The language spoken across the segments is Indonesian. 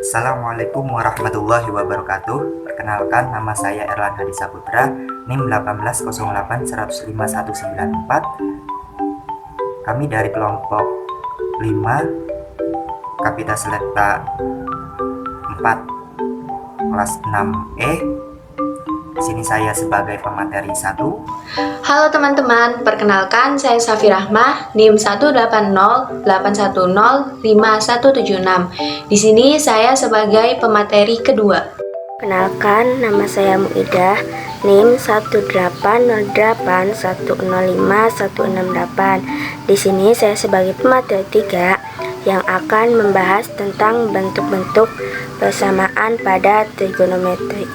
Assalamualaikum warahmatullahi wabarakatuh. Perkenalkan, nama saya Erlan Hadi Saputra, NIM 18081051194. Kami dari kelompok 5 Kapita Selekta 4 kelas 6E. Di sini saya sebagai pemateri 1. Halo teman-teman, perkenalkan saya Safi Rahmah, NIM 18081051176. Di sini saya sebagai pemateri kedua. Kenalkan, nama saya Muidah, NIM 18081051168. Di sini saya sebagai pemateri 3 yang akan membahas tentang bentuk-bentuk persamaan pada trigonometri.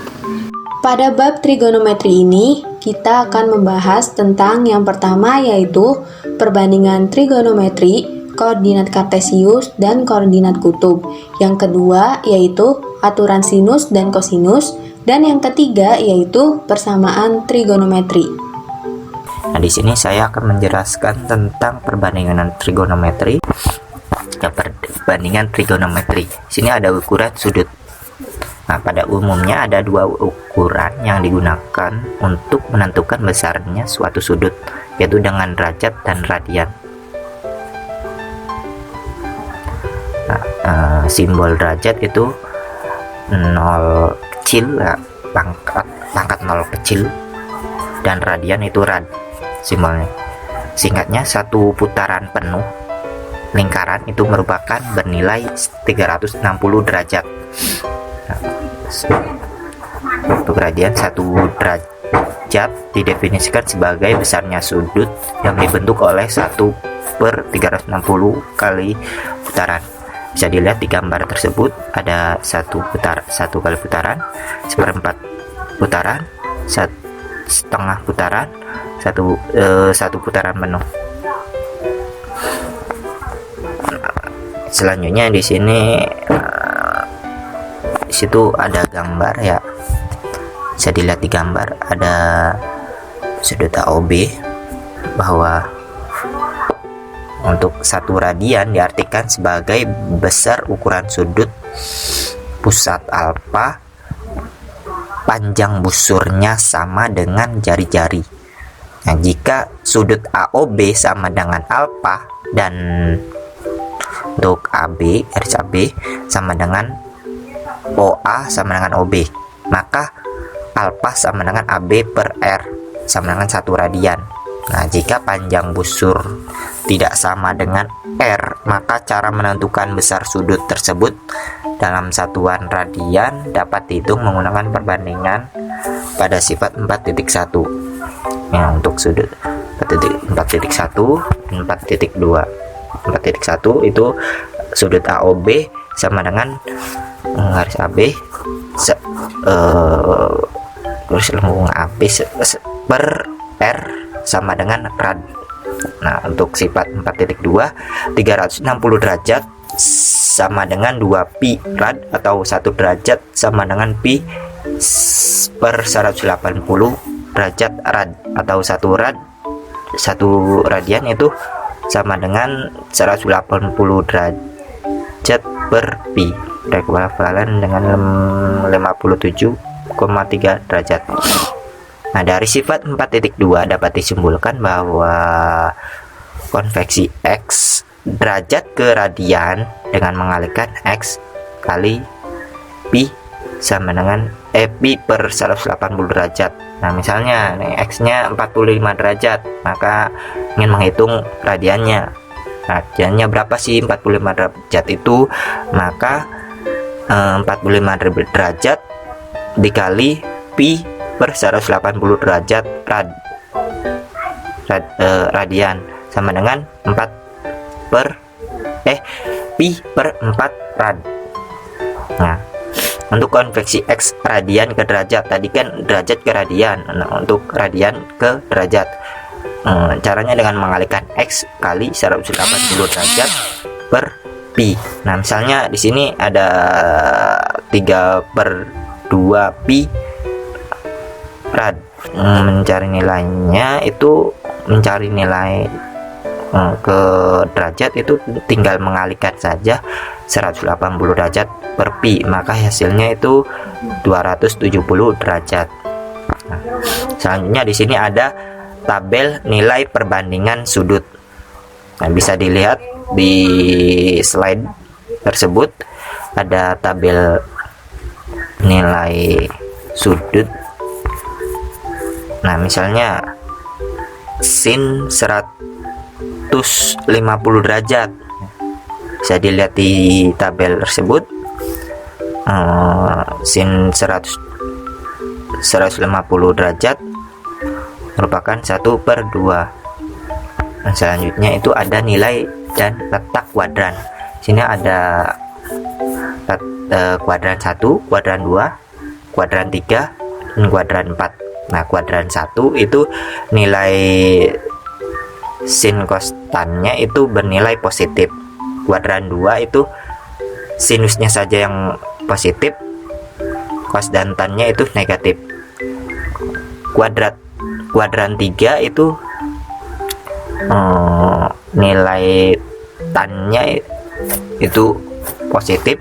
Pada bab trigonometri ini, kita akan membahas tentang yang pertama yaitu perbandingan trigonometri, koordinat kartesius, dan koordinat kutub. Yang kedua yaitu aturan sinus dan kosinus, dan yang ketiga yaitu persamaan trigonometri. Nah, di sini saya akan menjelaskan tentang perbandingan trigonometri. Perbandingan trigonometri. Sini ada ukuran sudut. Nah, pada umumnya ada dua ukuran yang digunakan untuk menentukan besarnya suatu sudut, yaitu dengan derajat dan radian. Nah, simbol derajat itu 0 kecil, pangkat 0 kecil, dan radian itu rad simbolnya. Singkatnya, satu putaran penuh lingkaran itu merupakan bernilai 360 derajat. Nah, untuk radian, satu derajat didefinisikan sebagai besarnya sudut yang dibentuk oleh 1/360 kali putaran. Bisa dilihat di gambar tersebut, ada satu kali putaran, 1/4 putaran, setengah putaran, satu putaran penuh. Selanjutnya di sini situ ada gambar ya, bisa dilihat di gambar ada sudut AOB, bahwa untuk satu radian diartikan sebagai besar ukuran sudut pusat alfa, panjang busurnya sama dengan jari-jari. Nah, jika sudut AOB sama dengan alfa dan untuk AB, garis AB sama dengan OA sama dengan OB, maka alfa sama dengan AB per R sama dengan 1 radian. Nah, jika panjang busur tidak sama dengan R, maka cara menentukan besar sudut tersebut dalam satuan radian dapat dihitung menggunakan perbandingan pada sifat 4.1. Ya, untuk sudut 4.1 dan 4.2. 4.1 itu sudut AOB sama dengan garis AB garis lengkung AB per R sama dengan rad. Nah, untuk sifat 4.2, 360 derajat sama dengan 2 pi rad, atau 1 derajat sama dengan pi per 180 derajat rad, atau 1 radian itu sama dengan 180 derajat per pi, ekuivalen dengan 57,3 derajat. Nah, dari sifat 4.2 dapat disimpulkan bahwa konveksi X derajat ke radian dengan mengalihkan X kali pi sama dengan pi per 180 derajat. Nah, misalnya nih, X-nya 45 derajat, maka ingin menghitung radiannya. Radiannya berapa sih 45 derajat itu? Maka 45 derajat dikali pi per 180 derajat radian sama dengan pi per 4 rad. Nah, untuk konveksi X radian ke derajat, tadi kan derajat ke radian. Nah, untuk radian ke derajat, caranya dengan mengalihkan X kali 180 derajat per pi. Nah, misalnya di sini ada 3/2 pi rad. Mencari nilainya itu mencari nilai ke derajat itu tinggal mengalihkan saja 180 derajat per pi, maka hasilnya itu 270 derajat. Nah, selanjutnya di sini ada tabel nilai perbandingan sudut. Nah, bisa dilihat di slide tersebut ada tabel nilai sudut. Nah, misalnya sin 150 derajat, bisa dilihat di tabel tersebut. Sin 150 derajat merupakan 1/2. Nah, selanjutnya itu ada nilai dan letak kuadran. Sini ada kuadran 1, kuadran 2, kuadran 3, dan kuadran 4. Nah, kuadran 1 itu nilai sin kostannya itu bernilai positif. Kuadran 2 itu sinusnya saja yang positif, cos dan tannya itu negatif. Kuadran 3 itu nilai tannya itu positif,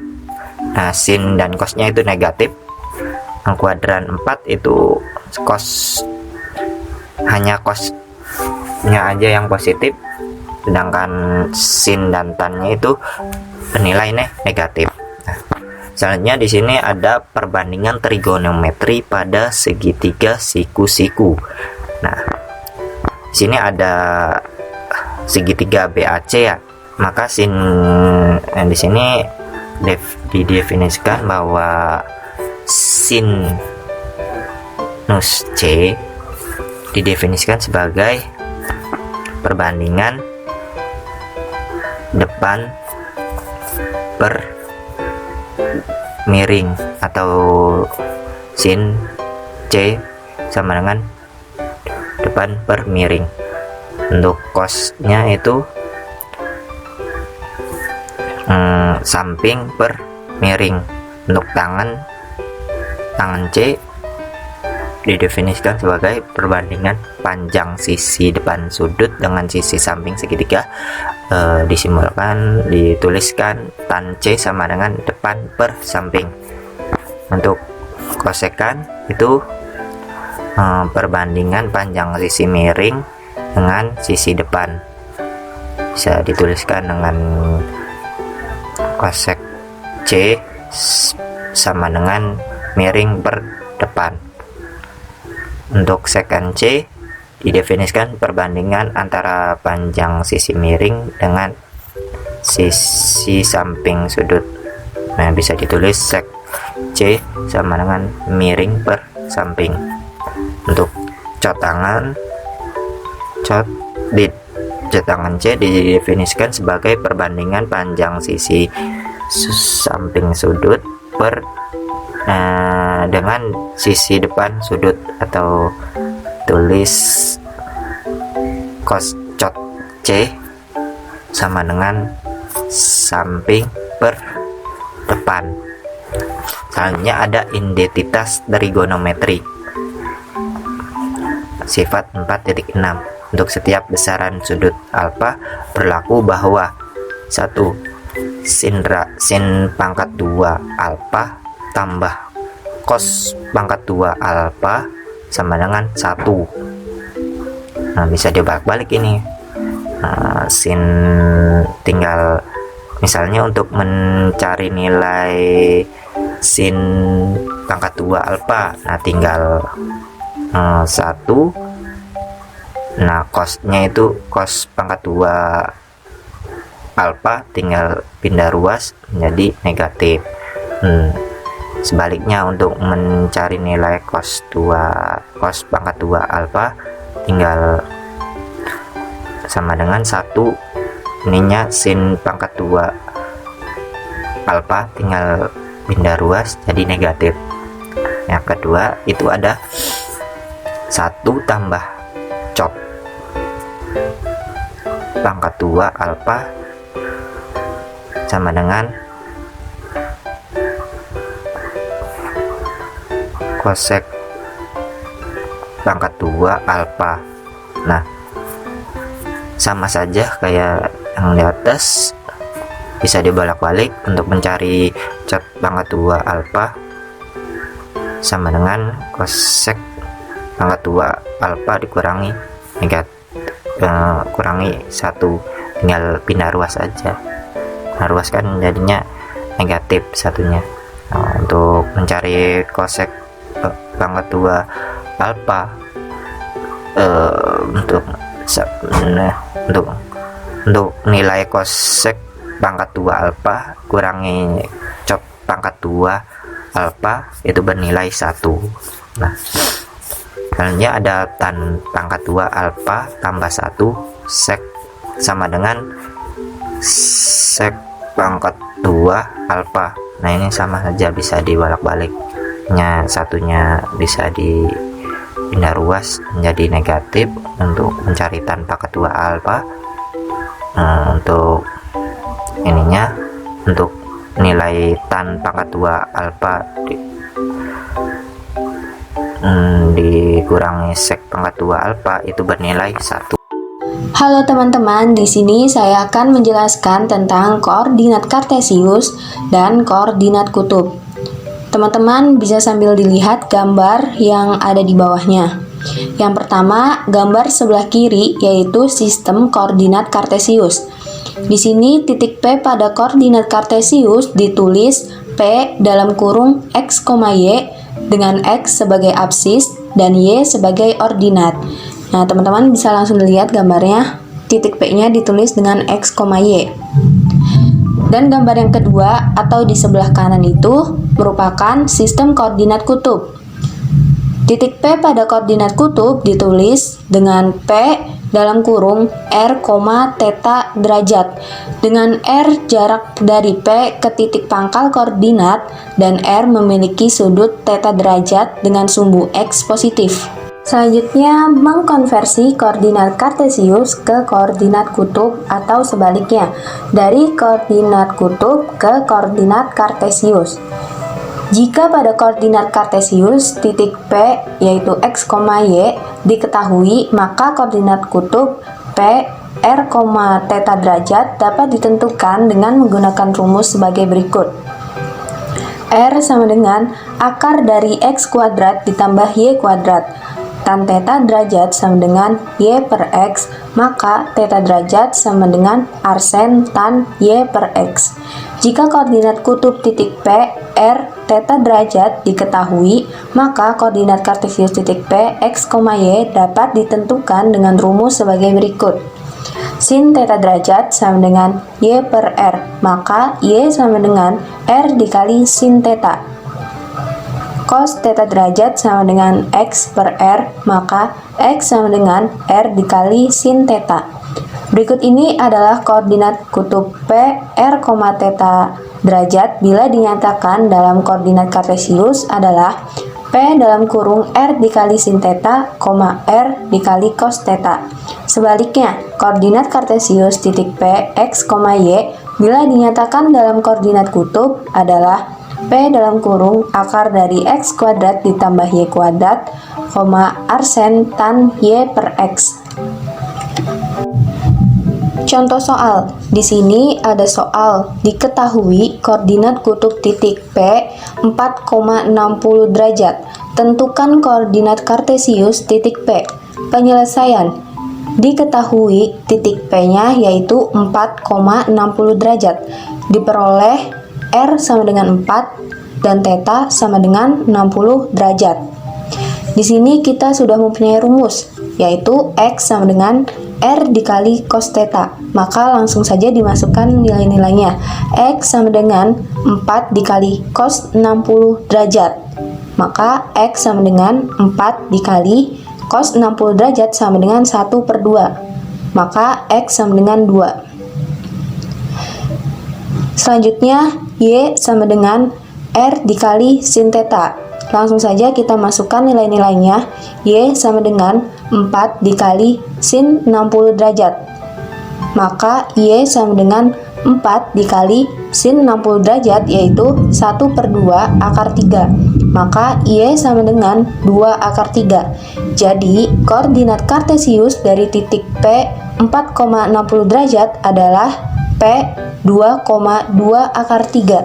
nah sin dan cosnya itu negatif. Nah, kuadran 4 itu hanya cosnya aja yang positif, sedangkan sin dan tannya itu bernilai negatif. Nah, selanjutnya di sini ada perbandingan trigonometri pada segitiga siku-siku. Nah, di sini ada segitiga BAC ya, maka di sini didefinisikan bahwa sinus C didefinisikan sebagai perbandingan depan per miring, atau sin C sama dengan depan per miring. Untuk cosnya itu samping per miring. Untuk tangan C didefinisikan sebagai perbandingan panjang sisi depan sudut dengan sisi samping segitiga. Dituliskan tan C sama dengan depan per samping. Untuk kosekan itu perbandingan panjang sisi miring dengan sisi depan, bisa dituliskan dengan kosek C sama dengan miring per depan. Untuk sekan C didefinisikan perbandingan antara panjang sisi miring dengan sisi samping sudut. Nah, bisa ditulis sek C sama dengan miring per samping. Untuk cot tangan C didefinisikan sebagai perbandingan panjang sisi samping sudut dengan sisi depan sudut, atau tulis cos cot C sama dengan samping per depan. Selanjutnya ada identitas trigonometri sifat 4.6. Untuk setiap besaran sudut alfa berlaku bahwa 1. Sin pangkat 2 alfa tambah cos pangkat 2 alfa sama dengan 1. Nah, bisa dibalik-balik ini. Sin tinggal misalnya untuk mencari nilai sin pangkat 2 alfa, nah tinggal 1. Nah, cosnya itu cos pangkat 2 alfa tinggal pindah ruas menjadi negatif. Sebaliknya, untuk mencari nilai cos pangkat 2 alfa tinggal sama dengan 1, ininya sin pangkat 2 alfa tinggal pindah ruas jadi negatif. Yang kedua itu ada 1 tambah cot pangkat 2 alfa sama dengan kosek pangkat 2 alfa. Nah, sama saja kayak yang di atas, bisa dibolak-balik untuk mencari cot pangkat 2 alfa sama dengan kosek pangkat 2 alfa dikurangi kurangi 1, tinggal pindah ruas aja. Nah, ruas kan jadinya negatif satunya. Nah, untuk mencari kosek pangkat 2 alfa untuk nilai kosek pangkat 2 alfa kurangi cot pangkat 2 alfa itu bernilai 1. Nah, selanjutnya ada tan pangkat 2 alfa tambah 1 sek sama dengan sek pangkat 2 alfa. Nah, ini sama saja, bisa dibolak-balik, satunya bisa dipindah ruas menjadi negatif untuk mencari tan pangkat 2 alfa. Untuk ininya, untuk nilai tan pangkat 2 alfa dikurangi sek pangkat 2 alfa itu bernilai 1. Halo teman-teman, di sini saya akan menjelaskan tentang koordinat kartesius dan koordinat kutub. Teman-teman bisa sambil dilihat gambar yang ada di bawahnya. Yang pertama, gambar sebelah kiri yaitu sistem koordinat kartesius. Di sini titik P pada koordinat kartesius ditulis P dalam kurung x, y dengan x sebagai absis dan y sebagai ordinat. Nah, teman-teman bisa langsung lihat gambarnya. Titik P-nya ditulis dengan x, y. Dan gambar yang kedua atau di sebelah kanan itu merupakan sistem koordinat kutub. Titik P pada koordinat kutub ditulis dengan P dalam kurung R, theta derajat. Dengan R jarak dari P ke titik pangkal koordinat dan R memiliki sudut theta derajat dengan sumbu X positif. Selanjutnya, mengkonversi koordinat kartesius ke koordinat kutub atau sebaliknya, dari koordinat kutub ke koordinat kartesius. Jika pada koordinat kartesius titik P yaitu x, y diketahui, maka koordinat kutub P, R, theta derajat dapat ditentukan dengan menggunakan rumus sebagai berikut. R sama dengan akar dari x kuadrat ditambah y kuadrat. Tan theta derajat sama dengan y per x, maka theta derajat sama dengan arsen tan y per x. Jika koordinat kutub titik P, R, theta derajat diketahui, maka koordinat kartesius titik P, x, y dapat ditentukan dengan rumus sebagai berikut. Sin theta derajat sama dengan y per r, maka y sama dengan r dikali sin theta. Cos theta derajat sama dengan x per r, maka x sama dengan r dikali sin theta. Berikut ini adalah koordinat kutub P, R, theta derajat bila dinyatakan dalam koordinat kartesius adalah P dalam kurung R dikali sin theta, R dikali cos theta. Sebaliknya, koordinat kartesius titik P, x, y bila dinyatakan dalam koordinat kutub adalah P dalam kurung akar dari x kuadrat ditambah y kuadrat, arsen tan y per x. Contoh soal. Di sini ada soal diketahui koordinat kutub titik P 4,60 derajat. Tentukan koordinat kartesius titik P. Penyelesaian. Diketahui titik P-nya yaitu 4,60 derajat. Diperoleh R sama dengan 4 dan theta sama dengan 60 derajat. Di sini kita sudah mempunyai rumus, yaitu X sama dengan R dikali cos theta. Maka langsung saja dimasukkan nilai-nilainya. X sama dengan 4 dikali cos 60 derajat. Maka X sama dengan 4 dikali cos 60 derajat sama dengan 1/2. Maka X sama dengan 2. Selanjutnya, Y sama dengan R dikali sin theta. Langsung saja kita masukkan nilai-nilainya. Y sama dengan 4 dikali sin 60 derajat. Maka Y sama dengan 4 dikali sin 60 derajat yaitu 1/2 akar 3. Maka Y sama dengan 2 akar 3. Jadi koordinat kartesius dari titik P 4,60 derajat adalah P 2,2 akar 3.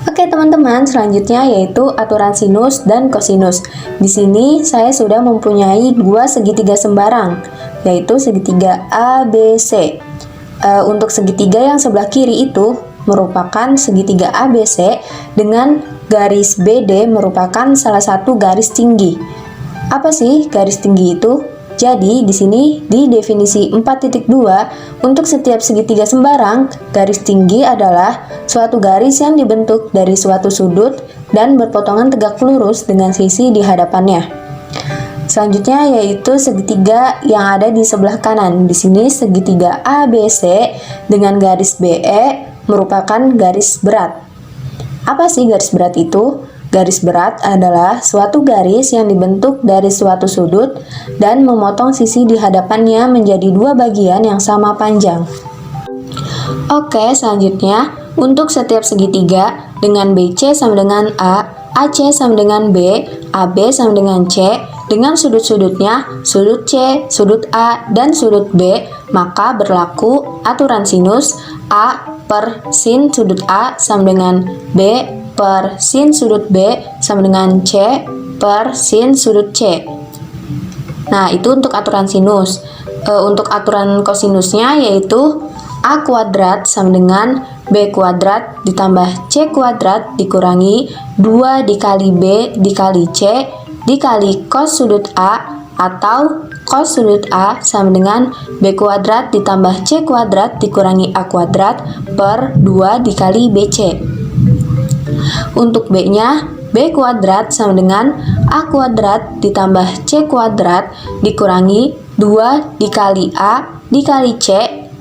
Oke teman-teman, selanjutnya yaitu aturan sinus dan kosinus. Di sini saya sudah mempunyai dua segitiga sembarang, yaitu segitiga ABC. Untuk segitiga yang sebelah kiri itu merupakan segitiga ABC dengan garis BD merupakan salah satu garis tinggi. Apa sih garis tinggi itu? Jadi di sini di definisi 4.2 untuk setiap segitiga sembarang, garis tinggi adalah suatu garis yang dibentuk dari suatu sudut dan berpotongan tegak lurus dengan sisi di hadapannya. Selanjutnya yaitu segitiga yang ada di sebelah kanan. Di sini segitiga ABC dengan garis BE merupakan garis berat. Apa sih garis berat itu? Garis berat adalah suatu garis yang dibentuk dari suatu sudut dan memotong sisi di hadapannya menjadi dua bagian yang sama panjang. Oke, selanjutnya untuk setiap segitiga dengan BC sama dengan A, AC sama dengan B, AB sama dengan C, dengan sudut-sudutnya, sudut C, sudut A, dan sudut B, maka berlaku aturan sinus A per sin sudut A sama dengan B per sin sudut B sama dengan C per sin sudut C. Nah, itu untuk aturan sinus. Untuk aturan kosinusnya yaitu A kuadrat sama dengan B kuadrat ditambah C kuadrat dikurangi 2 dikali B dikali C dikali cos sudut A, atau cos sudut A sama dengan B kuadrat ditambah C kuadrat dikurangi A kuadrat per 2 dikali BC. Untuk B-nya, B kuadrat sama dengan A kuadrat ditambah C kuadrat dikurangi 2 dikali A dikali C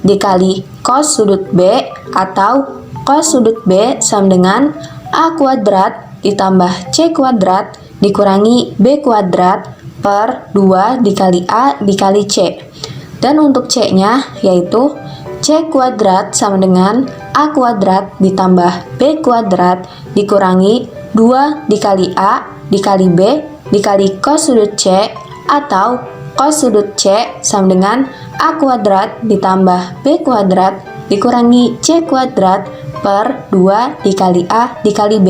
dikali cos sudut B, atau cos sudut B sama dengan A kuadrat ditambah C kuadrat dikurangi B kuadrat per 2 dikali A dikali C. Dan untuk C-nya yaitu C kuadrat sama dengan A kuadrat ditambah B kuadrat dikurangi 2 dikali A dikali B dikali cos sudut C, atau cos sudut C sama dengan A kuadrat ditambah B kuadrat dikurangi C kuadrat per 2 dikali A dikali B.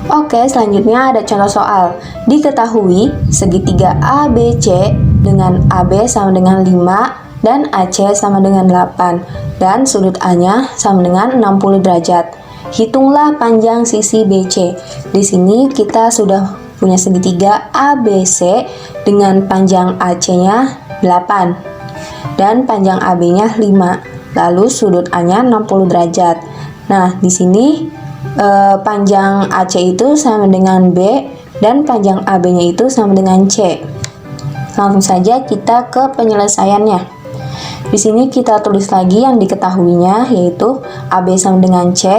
Oke, selanjutnya ada contoh soal. Diketahui segitiga ABC dengan AB sama dengan 5 dan AC sama dengan 8 dan sudut A-nya sama dengan 60 derajat. Hitunglah panjang sisi BC. Di sini kita sudah punya segitiga ABC dengan panjang AC-nya 8 dan panjang AB-nya 5. Lalu sudut A-nya 60 derajat. Nah, di sini panjang AC itu sama dengan B dan panjang AB-nya itu sama dengan C. Langsung saja kita ke penyelesaiannya. Di sini kita tulis lagi yang diketahuinya, yaitu AB sama dengan C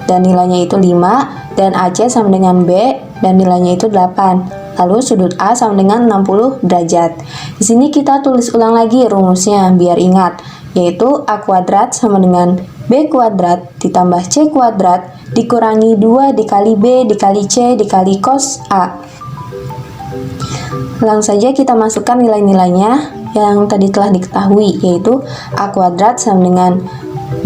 dan nilainya itu 5 dan AC sama dengan B dan nilainya itu 8. Lalu sudut A sama dengan 60 derajat. Di sini kita tulis ulang lagi rumusnya biar ingat, yaitu A kuadrat sama dengan B kuadrat ditambah C kuadrat dikurangi 2 dikali B dikali C dikali cos A. Langsung saja kita masukkan nilai-nilainya yang tadi telah diketahui, yaitu A kuadrat sama dengan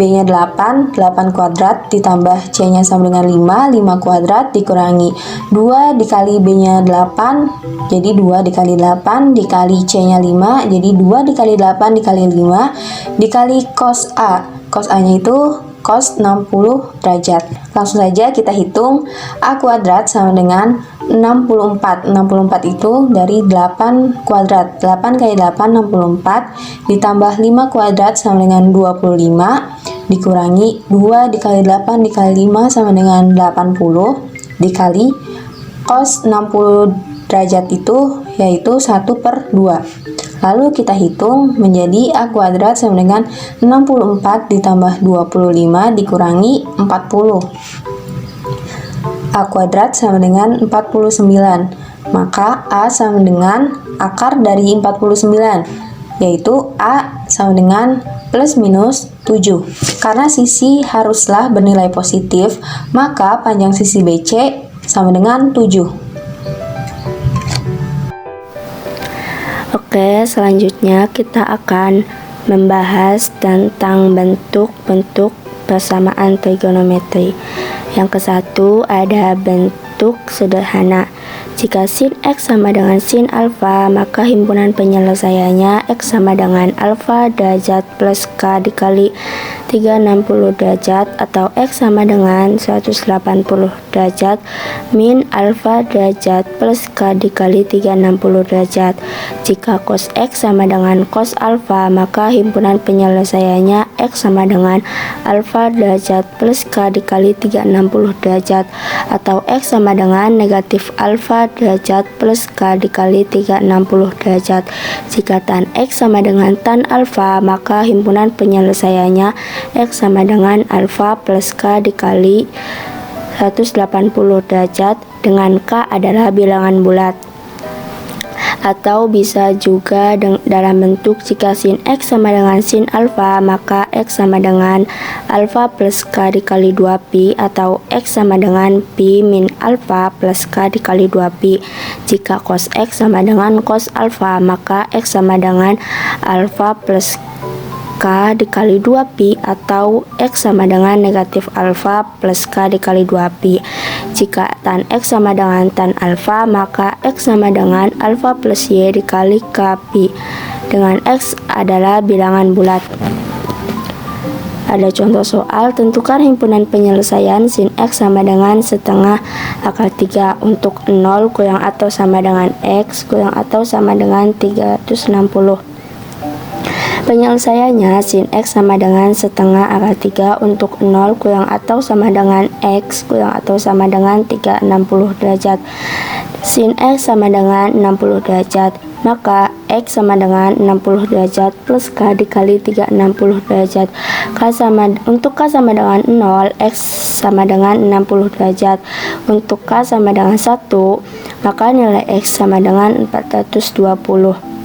B-nya 8 kuadrat ditambah C-nya sama dengan 5 kuadrat dikurangi 2 dikali B-nya 8, jadi 2 dikali 8 dikali C-nya 5, jadi 2 dikali 8 dikali 5 dikali cos A. Cos A-nya itu cos 60 derajat. Langsung saja kita hitung. A kuadrat sama dengan 64. 64 itu dari 8 kuadrat. 8 kali 8 64 ditambah 5 kuadrat sama dengan 25 dikurangi 2 dikali 8 dikali 5 sama dengan 80 dikali cos 60 derajat itu yaitu 1/2. Lalu kita hitung menjadi A kuadrat sama dengan 64 ditambah 25 dikurangi 40. A kuadrat sama dengan 49. Maka A sama dengan akar dari 49, yaitu A sama dengan plus minus 7. Karena sisi haruslah bernilai positif, maka panjang sisi BC sama dengan 7. Oke, selanjutnya kita akan membahas tentang bentuk-bentuk persamaan trigonometri. Yang ke-1 ada bentuk sederhana. Jika sin X sama dengan sin alfa, maka himpunan penyelesaiannya X sama dengan alfa derajat plus K dikali 360 derajat, atau X sama dengan 180 derajat min alfa derajat plus K dikali 360 derajat. Jika cos X sama dengan cos alfa, maka himpunan penyelesaiannya X sama dengan alfa derajat plus K dikali 360 derajat, atau X sama dengan negatif alfa derajat plus K dikali 360 derajat. Jika tan X sama dengan tan alfa, maka himpunan penyelesaiannya X sama dengan alfa plus K dikali 180 derajat, dengan K adalah bilangan bulat. Atau bisa juga dalam bentuk jika sin X sama dengan sin alfa, maka X sama dengan alfa plus K dikali 2pi, atau X sama dengan pi min alfa plus K dikali 2pi. Jika cos X sama dengan cos alfa, maka X sama dengan alfa plus K dikali 2pi, atau X sama dengan negatif alfa plus K dikali 2pi. Jika tan X sama dengan tan alfa, maka X sama dengan alfa plus Y dikali K pi, dengan X adalah bilangan bulat. Ada contoh soal, tentukan himpunan penyelesaian sin X sama dengan setengah akar 3 untuk 0 kurang atau sama dengan X kurang atau sama dengan 360. Penyelesaiannya sin X sama dengan setengah akar 3 untuk 0 kurang atau sama dengan X kurang atau sama dengan 360 derajat. Sin X sama dengan 60 derajat, maka X sama dengan 60 derajat plus K dikali 360 derajat. Untuk K sama dengan 0, X sama dengan 60 derajat. Untuk K sama dengan 1, maka nilai X sama dengan 420.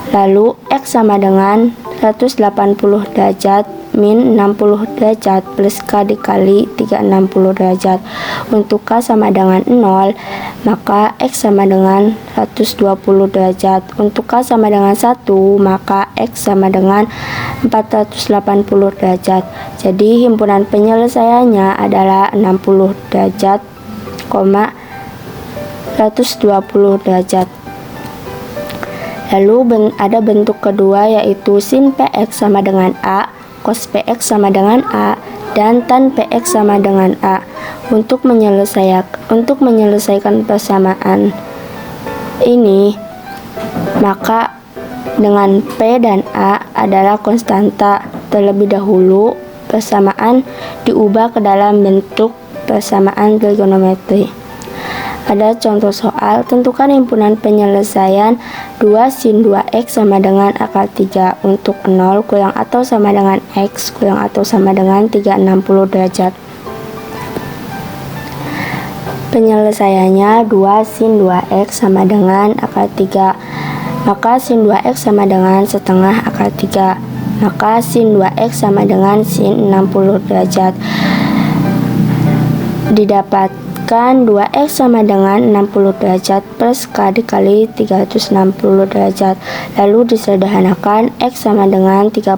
Lalu X sama dengan 180 derajat min 60 derajat plus K dikali 360 derajat. Untuk K sama dengan 0, maka X sama dengan 120 derajat. Untuk K sama dengan 1, maka X sama dengan 480 derajat. Jadi himpunan penyelesaiannya adalah 60 derajat, 120 derajat. Lalu ada bentuk kedua, yaitu sin PX sama dengan A, cos PX sama dengan A, dan tan PX sama dengan A. Untuk menyelesaikan persamaan ini, maka dengan P dan A adalah konstanta. Terlebih dahulu, persamaan diubah ke dalam bentuk persamaan trigonometri. Ada contoh soal, tentukan himpunan penyelesaian 2 sin 2x sama dengan akar 3 untuk 0 kurang atau sama dengan x kurang atau sama dengan 360 derajat. Penyelesaiannya 2 sin 2x sama dengan akar 3, maka sin 2x sama dengan setengah akar 3, maka sin 2x sama dengan sin 60 derajat. Didapatkan 2x sama dengan 60 derajat plus K dikali 360 derajat. Lalu disederhanakan, X sama dengan 30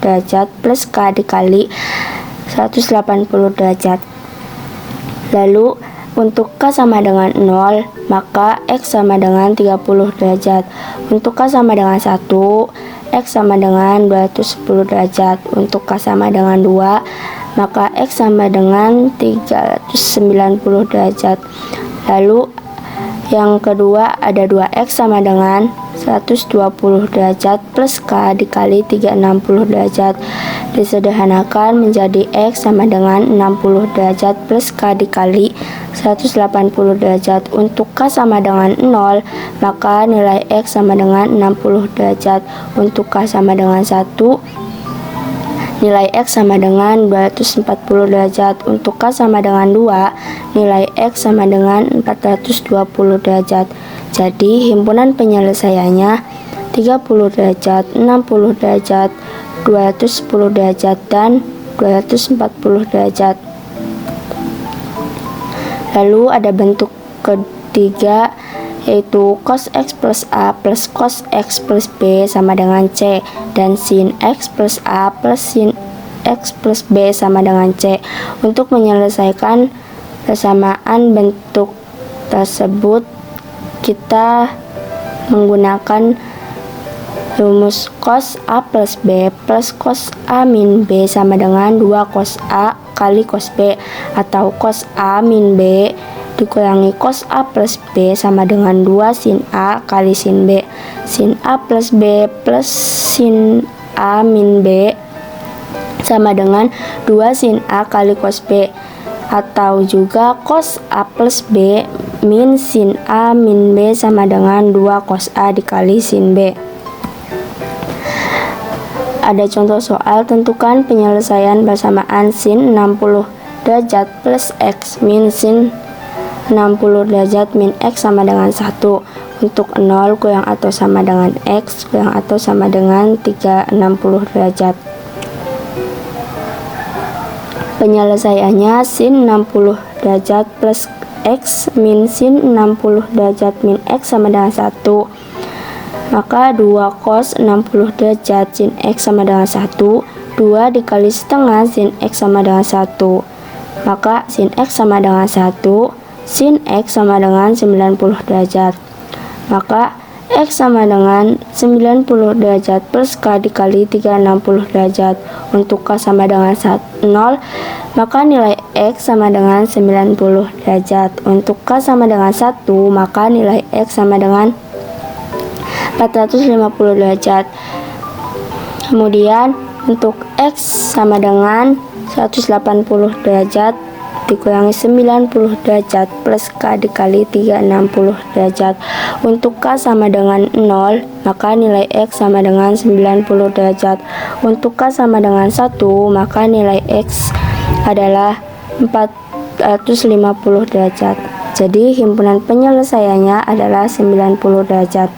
derajat plus K dikali 180 derajat. Lalu untuk K sama dengan 0, maka X sama dengan 30 derajat. Untuk K sama dengan 1, X sama dengan 210 derajat. Untuk K sama dengan 2, maka X sama dengan 390 derajat. Lalu yang kedua ada 2X sama dengan 120 derajat plus K dikali 360 derajat. Disederhanakan menjadi X sama dengan 60 derajat plus K dikali 180 derajat. Untuk K sama dengan 0, maka nilai X sama dengan 60 derajat. Untuk K sama dengan 1, nilai X sama dengan 240 derajat. Untuk K sama dengan 2, nilai X sama dengan 420 derajat. Jadi himpunan penyelesaiannya 30 derajat, 60 derajat, 210 derajat, dan 240 derajat. Lalu ada bentuk ketiga, yaitu cos X plus A plus cos X plus B sama dengan C, dan sin X plus A plus sin X plus B sama dengan C. Untuk menyelesaikan persamaan bentuk tersebut, kita menggunakan rumus cos A plus B plus cos A min B sama dengan 2 cos A kali cos B, atau cos A min B dikurangi cos A plus B sama dengan 2 sin A kali sin B. Sin A plus B plus sin A min B sama dengan 2 sin A kali cos B, atau juga cos A plus B min sin A min B sama dengan 2 cos A dikali sin B. Ada contoh soal, tentukan penyelesaian persamaan sin 60 derajat plus X min sin 60 derajat min X sama dengan 1 untuk 0 kurang atau sama dengan X kurang atau sama dengan 360 derajat. Penyelesaiannya sin 60 derajat plus X min sin 60 derajat min X sama dengan 1. Maka 2 cos 60 derajat sin X sama dengan 1, 2 dikali setengah sin X sama dengan 1. Maka sin X sama dengan 1, sin X sama dengan 90 derajat. Maka X sama dengan 90 derajat plus K dikali 360 derajat. Untuk K sama dengan 0, maka nilai X sama dengan 90 derajat. Untuk K sama dengan 1, maka nilai X sama dengan 450 derajat. Kemudian untuk X sama dengan 180 derajat dikurangi 90 derajat plus K dikali 360 derajat. Untuk K sama dengan 0, maka nilai X sama dengan 90 derajat. Untuk K sama dengan 1, maka nilai X adalah 450 derajat. Jadi himpunan penyelesaiannya adalah 90 derajat.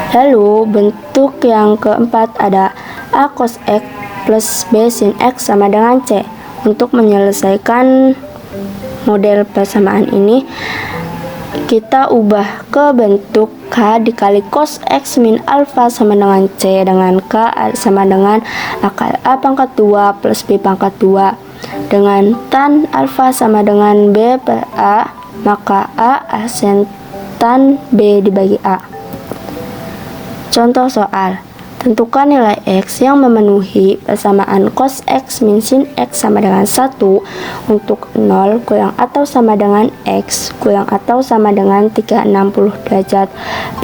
Lalu bentuk yang keempat ada A cos X plus B sin X sama dengan C. Untuk menyelesaikan model persamaan ini, kita ubah ke bentuk K dikali cos X min alfa sama dengan C, dengan K sama dengan akar A pangkat 2 plus B pangkat 2. Dengan tan alfa sama dengan B per A, maka A asen tan B dibagi A. Contoh soal, tentukan nilai X yang memenuhi persamaan cos X min sin X sama dengan 1 untuk 0 kurang atau sama dengan X kurang atau sama dengan 360 derajat.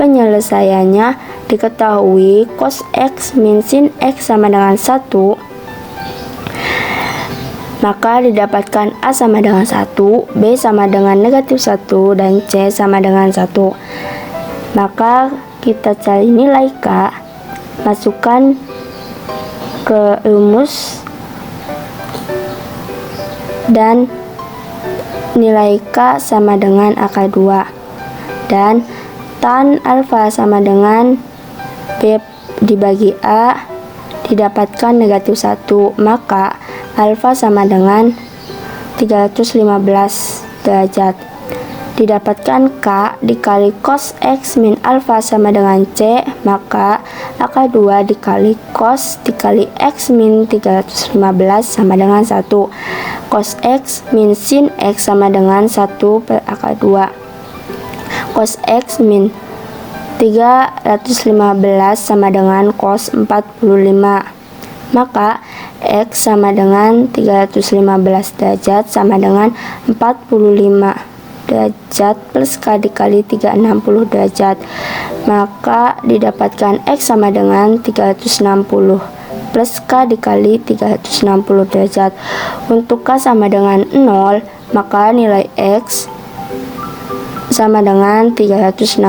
Penyelesaiannya diketahui cos X min sin X sama dengan 1, maka didapatkan A sama dengan 1, B sama dengan negatif 1, dan C sama dengan 1. Maka kita cari nilai K, masukkan ke rumus, dan nilai K sama dengan akar 2, dan tan alfa sama dengan B dibagi A didapatkan negatif 1, maka alfa sama dengan 315 derajat. Didapatkan K dikali cos X min alfa sama dengan C, maka akar 2 dikali cos dikali X min 315 sama dengan 1. Cos X min sin X sama dengan 1 per akar 2. Cos X min 315 sama dengan cos 45. Maka X sama dengan 315 derajat sama dengan 45 derajat plus K dikali 360 derajat. Maka didapatkan X sama dengan 360 plus K dikali 360 derajat. Untuk K sama dengan 0, maka nilai X sama dengan 360.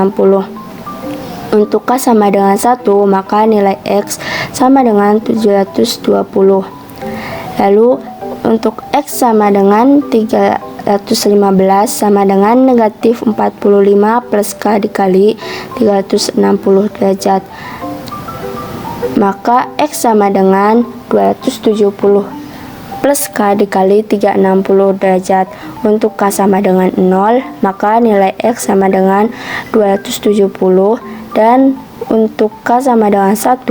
Untuk K sama dengan 1, maka nilai X sama dengan 720. Lalu untuk X sama dengan 315 sama dengan negatif 45 plus K dikali 360 derajat. Maka X sama dengan 270 plus K dikali 360 derajat. Untuk K sama dengan 0, maka nilai X sama dengan 270, dan untuk K sama dengan 1,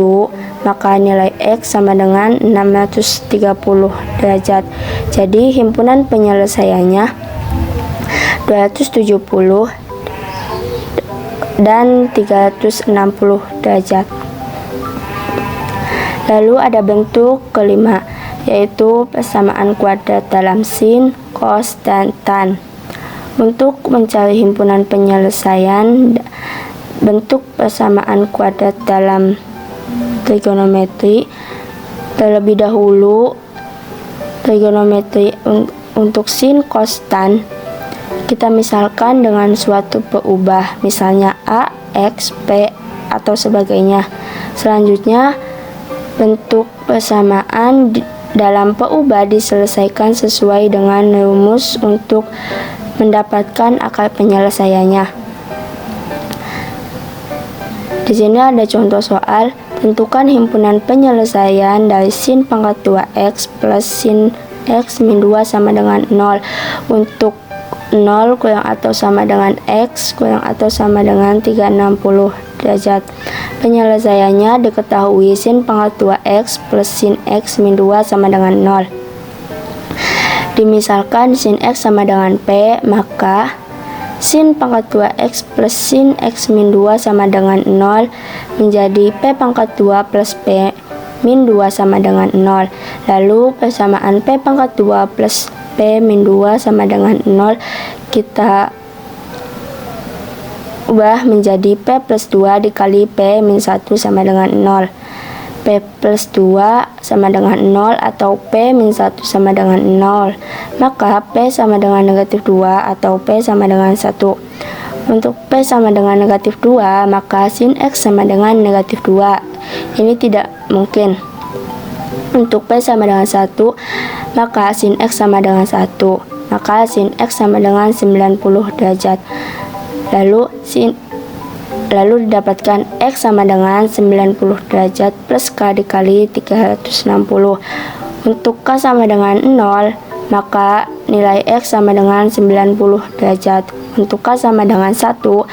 maka nilai X sama dengan 630 derajat. Jadi himpunan penyelesaiannya 270 dan 360 derajat. Lalu ada bentuk kelima, yaitu persamaan kuadrat dalam sin, cos, dan tan. Untuk mencari himpunan penyelesaian bentuk persamaan kuadrat dalam trigonometri, terlebih dahulu trigonometri untuk sin, cos, tan kita misalkan dengan suatu peubah, misalnya A, X, P, atau sebagainya. Selanjutnya, bentuk persamaan dalam peubah diselesaikan sesuai dengan rumus untuk mendapatkan akar penyelesaiannya. Di sini ada contoh soal, tentukan himpunan penyelesaian dari sin pangkat 2x plus sin x min 2 sama dengan 0. Untuk 0 kurang atau sama dengan x kurang atau sama dengan 360 derajat. Penyelesaiannya diketahui sin pangkat 2x plus sin x min 2 sama dengan 0. Dimisalkan sin x sama dengan p, maka sin pangkat 2x plus sin x min 2 sama dengan 0 menjadi p pangkat 2 plus p min 2 sama dengan 0. Lalu persamaan p pangkat 2 plus p min 2 sama dengan 0 kita ubah menjadi p plus 2 dikali p min 1 sama dengan 0. P plus 2 sama dengan 0 atau p min 1 sama dengan 0. Maka p sama dengan negatif 2 atau p sama dengan 1. Untuk p sama dengan negatif 2, maka sin x sama dengan negatif 2. Ini tidak mungkin. Untuk p sama dengan 1, maka sin x sama dengan 1. Maka sin x sama dengan 90 derajat. Lalu didapatkan x sama dengan 90 derajat plus k dikali 360. Untuk k sama dengan 0, maka nilai x sama dengan 90 derajat. Untuk k sama dengan 1,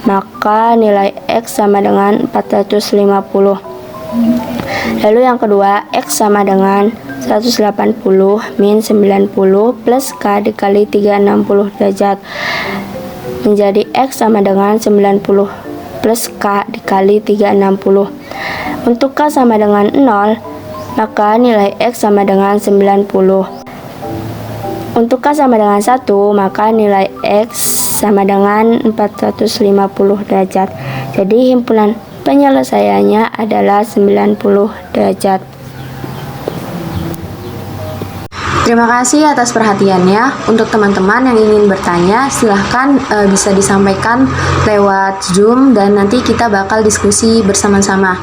maka nilai x sama dengan 450. Lalu yang kedua, x sama dengan 180 min 90 plus k dikali 360 derajat menjadi x sama dengan 90 plus k dikali 360. Untuk k sama dengan 0, maka nilai x sama dengan 90. Untuk k sama dengan 1, maka nilai x sama dengan 450 derajat. Jadi himpunan penyelesaiannya adalah 90 derajat. Terima kasih atas perhatiannya. Untuk teman-teman yang ingin bertanya, silahkan bisa disampaikan lewat Zoom dan nanti kita bakal diskusi bersama-sama.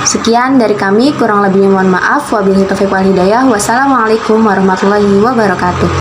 Sekian dari kami, kurang lebihnya mohon maaf. Wabillahi taufiq wal hidayah. Wassalamualaikum warahmatullahi wabarakatuh.